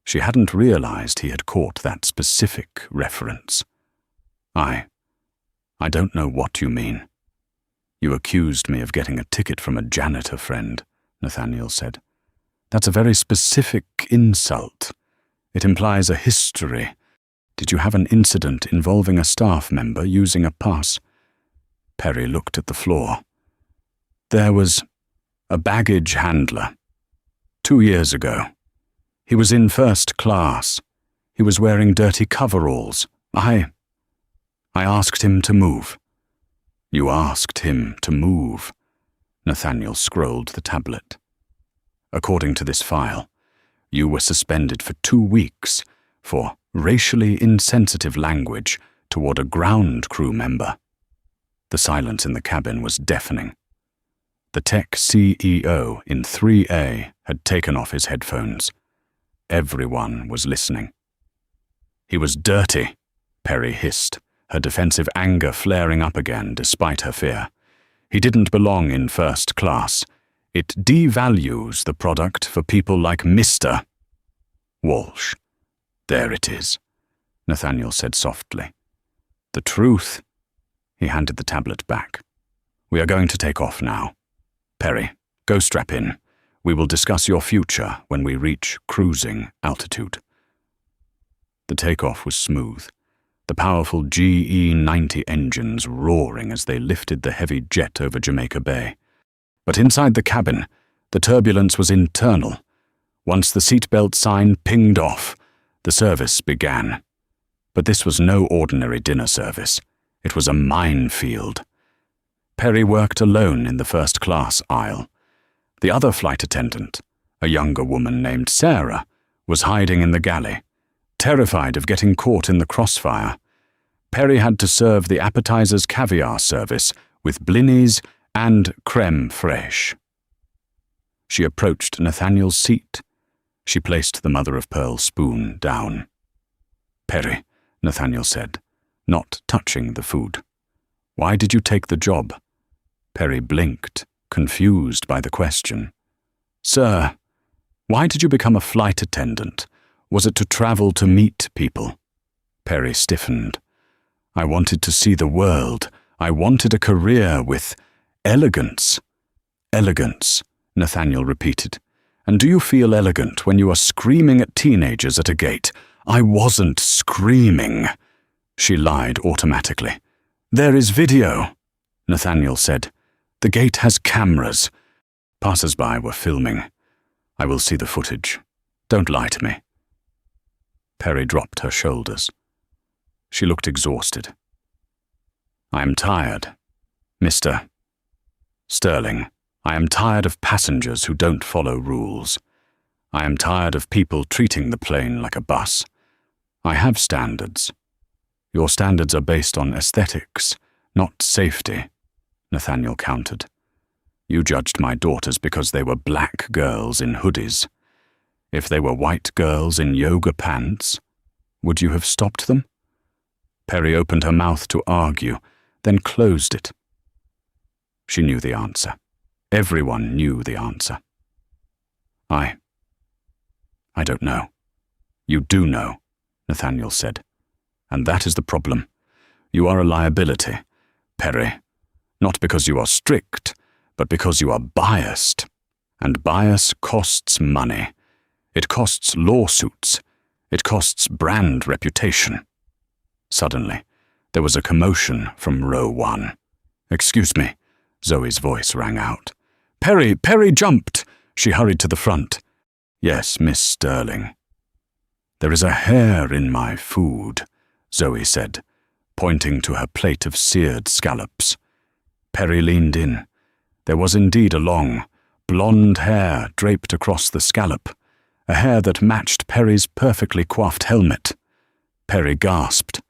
She hadn't realized he had caught that specific reference. I don't know what you mean. You accused me of getting a ticket from a janitor friend, Nathaniel said. That's a very specific insult. It implies a history. Did you have an incident involving a staff member using a pass? Perry looked at the floor. There was a baggage handler. 2 years ago. He was in first class. He was wearing dirty coveralls. I asked him to move. You asked him to move. Nathaniel scrolled the tablet. According to this file, you were suspended for 2 weeks for racially insensitive language toward a ground crew member. The silence in the cabin was deafening. The tech CEO in 3A had taken off his headphones. Everyone was listening. He was dirty, Perry hissed, her defensive anger flaring up again despite her fear. He didn't belong in first class. It devalues the product for people like Mr. Walsh. There it is, Nathaniel said softly. The truth. He handed the tablet back. We are going to take off now. Perry, go strap in. We will discuss your future when we reach cruising altitude. The takeoff was smooth, the powerful GE-90 engines roaring as they lifted the heavy jet over Jamaica Bay. But inside the cabin, the turbulence was internal. Once the seatbelt sign pinged off, the service began. But this was no ordinary dinner service. It was a minefield. Perry worked alone in the first-class aisle. The other flight attendant, a younger woman named Sarah, was hiding in the galley, terrified of getting caught in the crossfire. Perry had to serve the appetizers caviar service with blinis and crème fraîche. She approached Nathaniel's seat. She placed the mother-of-pearl spoon down. Perry, Nathaniel said, not touching the food. Why did you take the job? Perry blinked, confused by the question. Sir, why did you become a flight attendant? Was it to travel to meet people? Perry stiffened. I wanted to see the world. I wanted a career with elegance. Elegance, Nathaniel repeated. And do you feel elegant when you are screaming at teenagers at a gate? I wasn't screaming. She lied automatically. There is video, Nathaniel said. The gate has cameras. Passers-by were filming. I will see the footage. Don't lie to me. Perry dropped her shoulders. She looked exhausted. I am tired, Mr. Sterling. I am tired of passengers who don't follow rules. I am tired of people treating the plane like a bus. I have standards. Your standards are based on aesthetics, not safety, Nathaniel countered. You judged my daughters because they were black girls in hoodies. If they were white girls in yoga pants, Would you have stopped them? Perry opened her mouth to argue, then closed it. She knew the answer. Everyone knew the answer. I don't know. You do know, Nathaniel said. And that is the problem. You are a liability, Perry. Not because you are strict, but because you are biased. And bias costs money. It costs lawsuits. It costs brand reputation. Suddenly, there was a commotion from row 1. Excuse me, Zoe's voice rang out. Perry jumped! She hurried to the front. Yes, Miss Sterling. There is a hair in my food, Zoe said, pointing to her plate of seared scallops. Perry leaned in. There was indeed a long, blonde hair draped across the scallop, a hair that matched Perry's perfectly coiffed helmet. Perry gasped.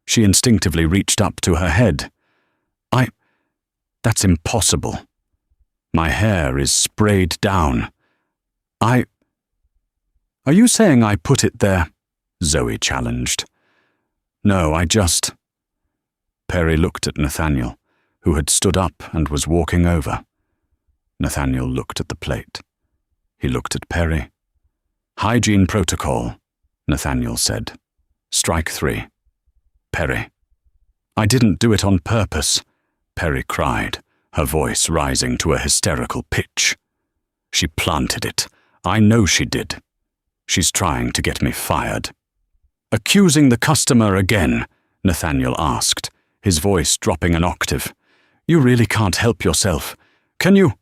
She instinctively reached up to her head. That's impossible. My hair is sprayed down. Are you saying I put it there? Zoe challenged. No, Perry looked at Nathaniel, who had stood up and was walking over. Nathaniel looked at the plate. He looked at Perry. Hygiene protocol, Nathaniel said. Strike 3. Perry. I didn't do it on purpose, Perry cried, her voice rising to a hysterical pitch. She planted it. I know she did. She's trying to get me fired. Accusing the customer again, Nathaniel asked, his voice dropping an octave. You really can't help yourself. Can you?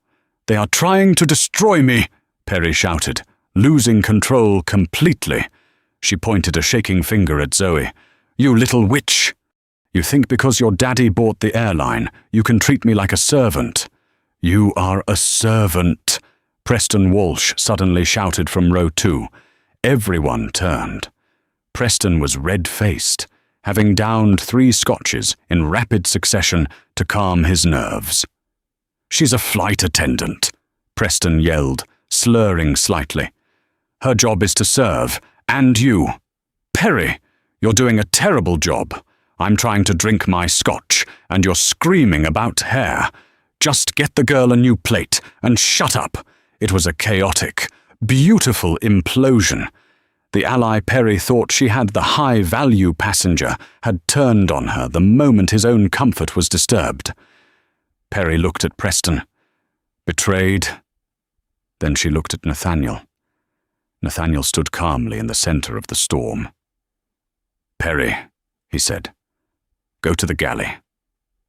They are trying to destroy me, Perry shouted, losing control completely. She pointed a shaking finger at Zoe. You little witch! You think because your daddy bought the airline, you can treat me like a servant. You are a servant, Preston Walsh suddenly shouted from row 2. Everyone turned. Preston was red-faced, having downed 3 scotches in rapid succession to calm his nerves. She's a flight attendant, Preston yelled, slurring slightly. Her job is to serve, and you. Perry, you're doing a terrible job. I'm trying to drink my scotch, and you're screaming about hair. Just get the girl a new plate, and shut up. It was a chaotic, beautiful implosion. The ally Perry thought she had the high-value passenger had turned on her the moment his own comfort was disturbed. Perry looked at Preston. Betrayed. Then she looked at Nathaniel. Nathaniel stood calmly in the center of the storm. Perry, he said, go to the galley.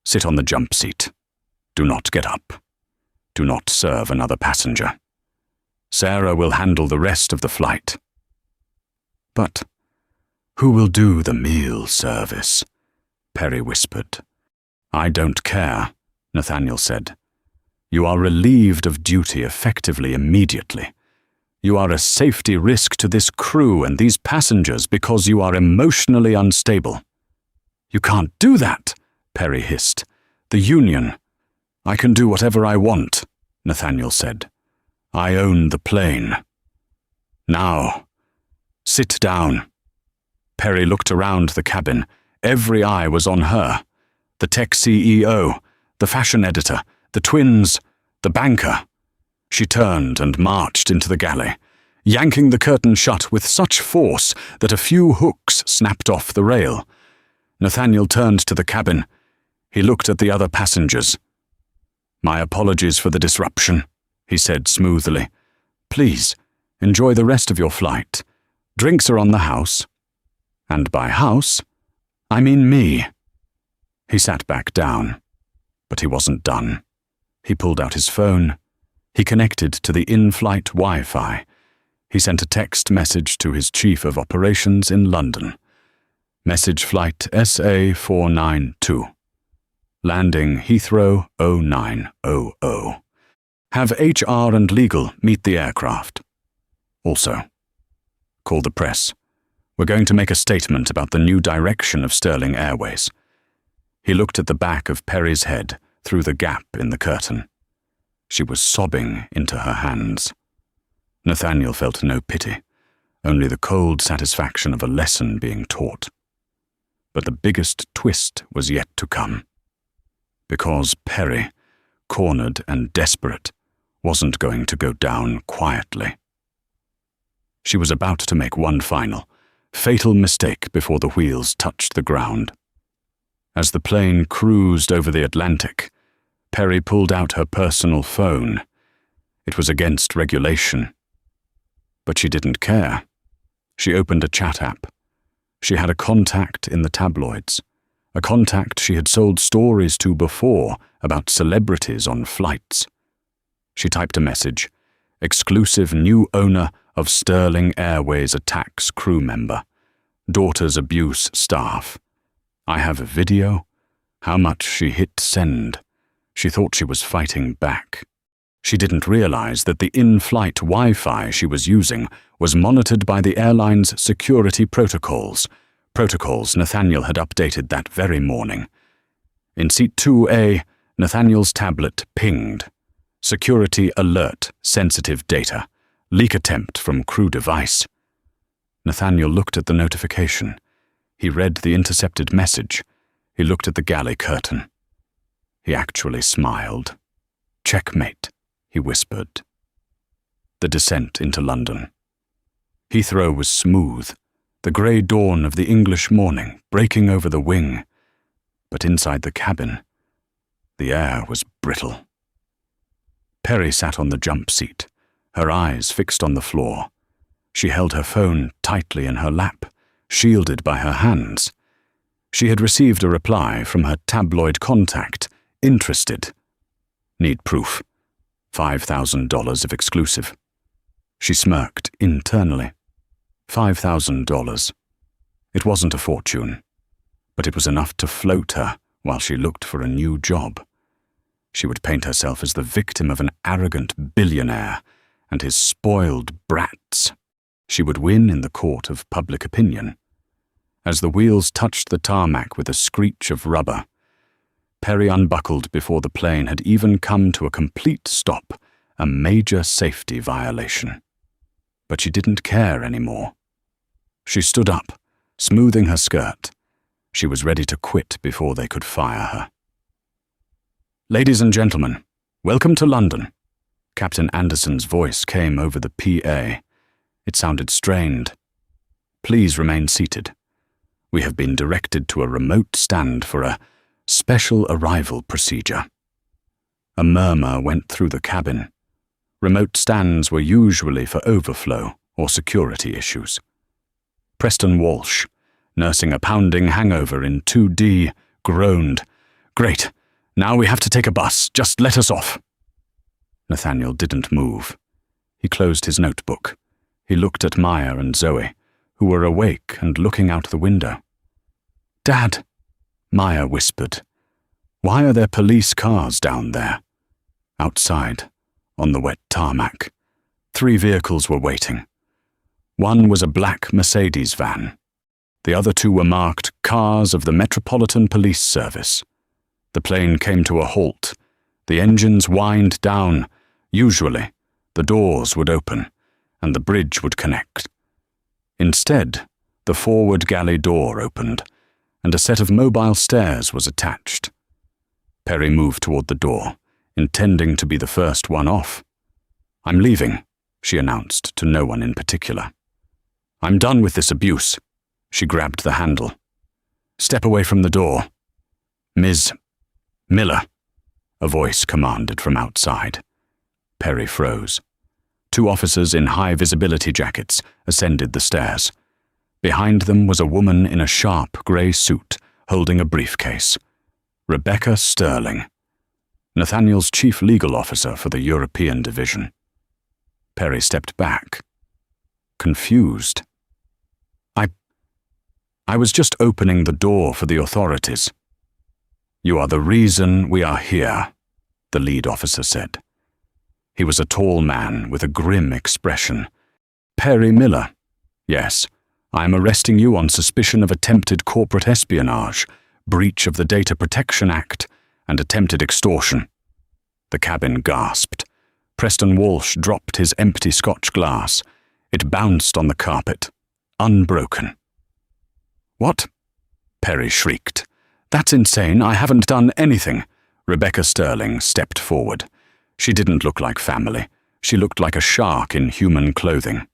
Sit on the jump seat. Do not get up. Do not serve another passenger. Sarah will handle the rest of the flight. But who will do the meal service? Perry whispered. I don't care, Nathaniel said. You are relieved of duty effectively immediately. You are a safety risk to this crew and these passengers because you are emotionally unstable. You can't do that, Perry hissed. The union. I can do whatever I want, Nathaniel said. I own the plane. Now, sit down. Perry looked around the cabin. Every eye was on her. The tech CEO, the fashion editor, the twins, the banker. She turned and marched into the galley, yanking the curtain shut with such force that a few hooks snapped off the rail. Nathaniel turned to the cabin. He looked at the other passengers. My apologies for the disruption, he said smoothly. Please, enjoy the rest of your flight. Drinks are on the house. And by house, I mean me. He sat back down, but he wasn't done. He pulled out his phone. He connected to the in-flight Wi-Fi. He sent a text message to his chief of operations in London. Message flight SA492. Landing Heathrow 0900. Have HR and legal meet the aircraft. Also, call the press. We're going to make a statement about the new direction of Sterling Airways. He looked at the back of Perry's head through the gap in the curtain. She was sobbing into her hands. Nathaniel felt no pity. only the cold satisfaction of a lesson being taught. But the biggest twist was yet to come. Because Perry, cornered and desperate, wasn't going to go down quietly. She was about to make one final, fatal mistake before the wheels touched the ground. As the plane cruised over the Atlantic, Perry pulled out her personal phone. It was against regulation. But she didn't care. She opened a chat app. She had a contact in the tabloids, a contact she had sold stories to before about celebrities on flights. She typed a message, exclusive new owner of Sterling Airways attacks crew member, daughter's abuse staff. I have a video. How much she hit send. She thought she was fighting back. She didn't realize that the in-flight Wi-Fi she was using was monitored by the airline's security protocols Nathaniel had updated that very morning. In seat 2A, Nathaniel's tablet pinged. Security alert, sensitive data. Leak attempt from crew device. Nathaniel looked at the notification. He read the intercepted message. He looked at the galley curtain. He actually smiled. Checkmate, he whispered. The descent into London. Heathrow was smooth, the grey dawn of the English morning breaking over the wing. But inside the cabin, the air was brittle. Perry sat on the jump seat, her eyes fixed on the floor. She held her phone tightly in her lap, shielded by her hands. She had received a reply from her tabloid contact, interested. Need proof. $5,000 of exclusive. She smirked internally. $5,000. It wasn't a fortune, but it was enough to float her while she looked for a new job. She would paint herself as the victim of an arrogant billionaire and his spoiled brats. She would win in the court of public opinion. As the wheels touched the tarmac with a screech of rubber, Perry unbuckled before the plane had even come to a complete stop, a major safety violation. But she didn't care anymore. She stood up, smoothing her skirt. She was ready to quit before they could fire her. Ladies and gentlemen, welcome to London. Captain Anderson's voice came over the PA. It sounded strained. Please remain seated. We have been directed to a remote stand for a special arrival procedure. A murmur went through the cabin. Remote stands were usually for overflow or security issues. Preston Walsh, nursing a pounding hangover in 2D, groaned. Great, now we have to take a bus. Just let us off. Nathaniel didn't move. He closed his notebook. He looked at Maya and Zoe, who were awake and looking out the window. Dad, Maya whispered. Why are there police cars down there? Outside, on the wet tarmac. 3 vehicles were waiting. One was a black Mercedes van. The other 2 were marked cars of the Metropolitan Police Service. The plane came to a halt. The engines whined down. Usually, the doors would open, and the bridge would connect. Instead, the forward galley door opened, and a set of mobile stairs was attached. Perry moved toward the door, intending to be the first one off. I'm leaving, she announced to no one in particular. I'm done with this abuse. She grabbed the handle. Step away from the door. Ms. Miller, a voice commanded from outside. Perry froze. 2 officers in high-visibility jackets ascended the stairs. Behind them was a woman in a sharp grey suit, holding a briefcase. Rebecca Sterling, Nathaniel's chief legal officer for the European division. Perry stepped back, confused. I was just opening the door for the authorities. You are the reason we are here, the lead officer said. He was a tall man with a grim expression. Perry Miller. Yes, I am arresting you on suspicion of attempted corporate espionage, breach of the Data Protection Act, and attempted extortion. The cabin gasped. Preston Walsh dropped his empty Scotch glass. It bounced on the carpet, unbroken. "What?" Perry shrieked. "That's insane. I haven't done anything." Rebecca Sterling stepped forward. She didn't look like family. She looked like a shark in human clothing.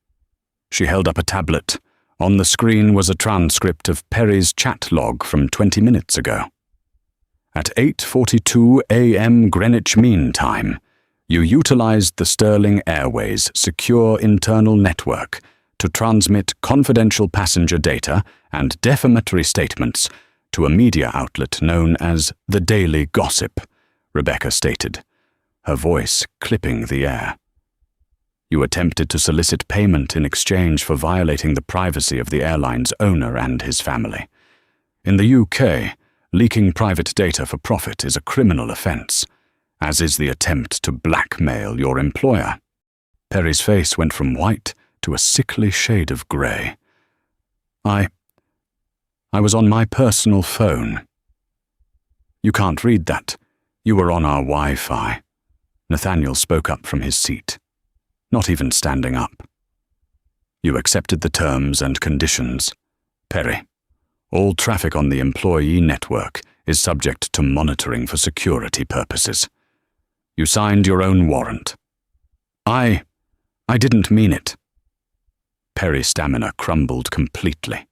She held up a tablet. On the screen was a transcript of Perry's chat log from 20 minutes ago. At 8:42 a.m. Greenwich Mean Time, you utilized the Sterling Airways secure internal network to transmit confidential passenger data and defamatory statements to a media outlet known as the Daily Gossip, Rebecca stated, her voice clipping the air. You attempted to solicit payment in exchange for violating the privacy of the airline's owner and his family. In the UK, leaking private data for profit is a criminal offence, as is the attempt to blackmail your employer. Perry's face went from white to a sickly shade of grey. I was on my personal phone. You can't read that. You were on our Wi-Fi. Nathaniel spoke up from his seat, not even standing up. You accepted the terms and conditions. Perry, all traffic on the employee network is subject to monitoring for security purposes. You signed your own warrant. I didn't mean it. Perry's stamina crumbled completely.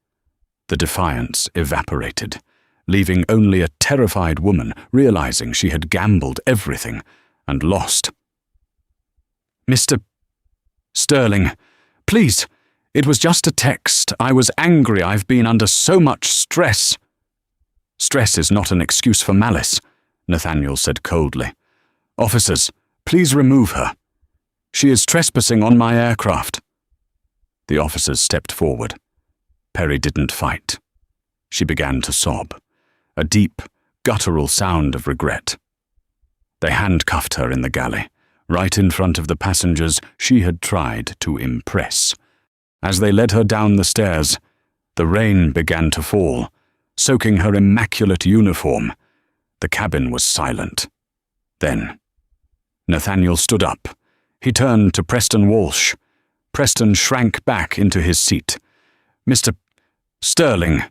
The defiance evaporated, leaving only a terrified woman realizing she had gambled everything and lost. "Mr. Sterling, please, it was just a text. I was angry. I've been under so much stress." "Stress is not an excuse for malice," Nathaniel said coldly. "Officers, please remove her. She is trespassing on my aircraft." The officers stepped forward. Perry didn't fight. She began to sob, a deep, guttural sound of regret. They handcuffed her in the galley, right in front of the passengers she had tried to impress. As they led her down the stairs, the rain began to fall, soaking her immaculate uniform. The cabin was silent. Then, Nathaniel stood up. He turned to Preston Walsh. Preston shrank back into his seat. "Mr. Sterling,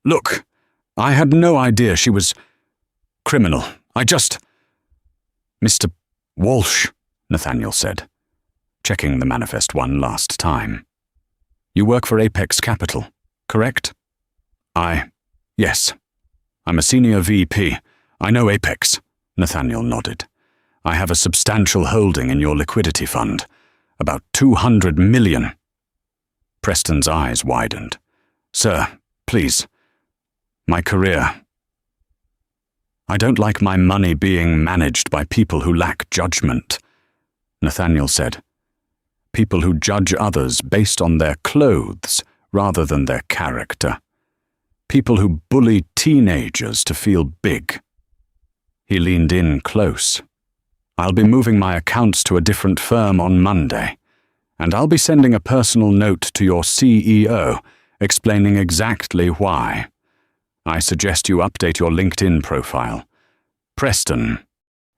look, I had no idea she was criminal. "Mr. Walsh," Nathaniel said, checking the manifest one last time. "You work for Apex Capital, correct?" Yes. I'm a senior VP. I know Apex," Nathaniel nodded. "I have a substantial holding in your liquidity fund, about 200 million. Preston's eyes widened. "Sir, please. My career. I don't like my money being managed by people who lack judgment," Nathaniel said. "People who judge others based on their clothes rather than their character. People who bully teenagers to feel big." He leaned in close. "I'll be moving my accounts to a different firm on Monday, and I'll be sending a personal note to your CEO explaining exactly why. I suggest you update your LinkedIn profile. Preston,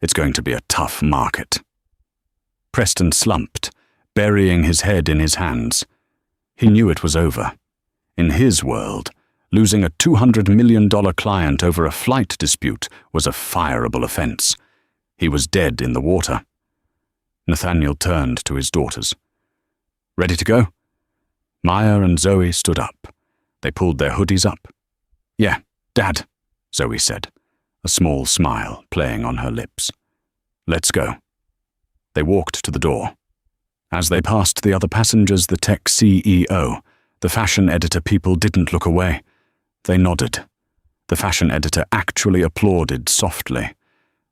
it's going to be a tough market." Preston slumped, burying his head in his hands. He knew it was over. In his world, losing a $200 million client over a flight dispute was a fireable offense. He was dead in the water. Nathaniel turned to his daughters. "Ready to go?" Maya and Zoe stood up. They pulled their hoodies up. "Yeah, Dad," Zoe said, a small smile playing on her lips. "Let's go." They walked to the door. As they passed the other passengers, the tech CEO, the fashion editor people didn't look away. They nodded. The fashion editor actually applauded softly.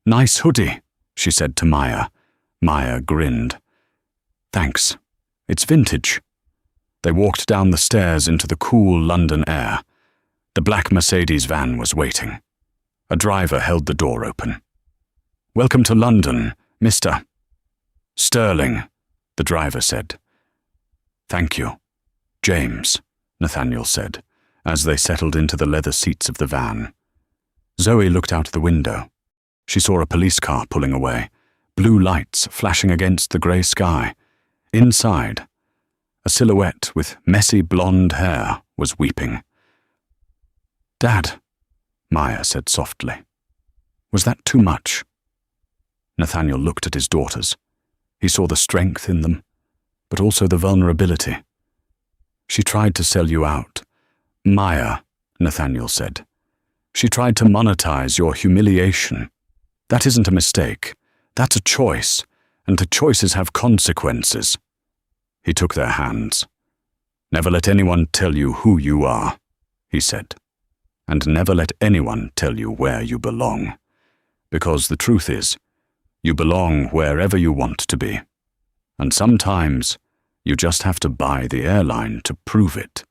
"Nice hoodie," she said to Maya. Maya grinned. "Thanks. It's vintage." They walked down the stairs into the cool London air. The black Mercedes van was waiting. A driver held the door open. "Welcome to London, Mr. Sterling," the driver said. "Thank you, James," Nathaniel said, as they settled into the leather seats of the van. Zoe looked out the window. She saw a police car pulling away, blue lights flashing against the grey sky. Inside, A silhouette with messy blonde hair was weeping. "Dad," Maya said softly. "Was that too much?" Nathaniel looked at his daughters. He saw the strength in them, but also the vulnerability. "She tried to sell you out." "Maya," Nathaniel said. "She tried to monetize your humiliation. That isn't a mistake. That's a choice, and the choices have consequences." He took their hands. "Never let anyone tell you who you are," he said. "And never let anyone tell you where you belong. Because the truth is, you belong wherever you want to be. And sometimes, you just have to buy the airline to prove it."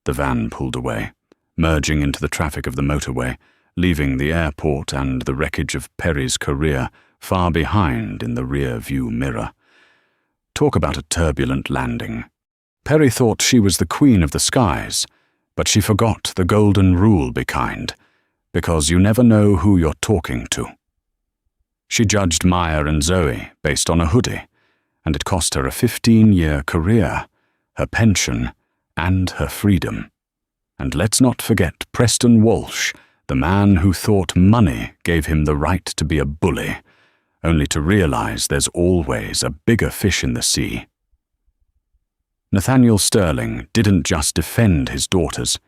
The van pulled away, merging into the traffic of the motorway, leaving the airport and the wreckage of Perry's career far behind in the rear-view mirror. Talk about a turbulent landing. Perry thought she was the queen of the skies, but she forgot the golden rule, be kind, because you never know who you're talking to. She judged Maya and Zoe based on a hoodie, and it cost her a 15-year career, her pension, and her freedom. And let's not forget Preston Walsh, the man who thought money gave him the right to be a bully, only to realize there's always a bigger fish in the sea. Nathaniel Sterling didn't just defend his daughters.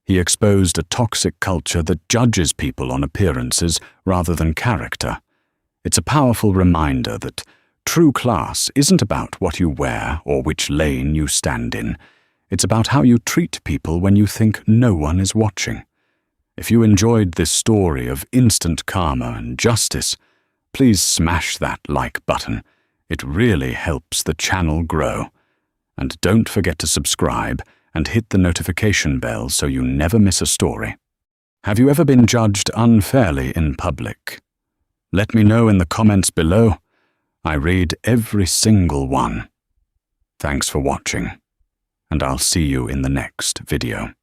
He exposed a toxic culture that judges people on appearances rather than character. It's a powerful reminder that true class isn't about what you wear or which lane you stand in. It's about how you treat people when you think no one is watching. If you enjoyed this story of instant karma and justice, please smash that like button. It really helps the channel grow. And don't forget to subscribe and hit the notification bell so you never miss a story. Have you ever been judged unfairly in public? Let me know in the comments below. I read every single one. Thanks for watching, and I'll see you in the next video.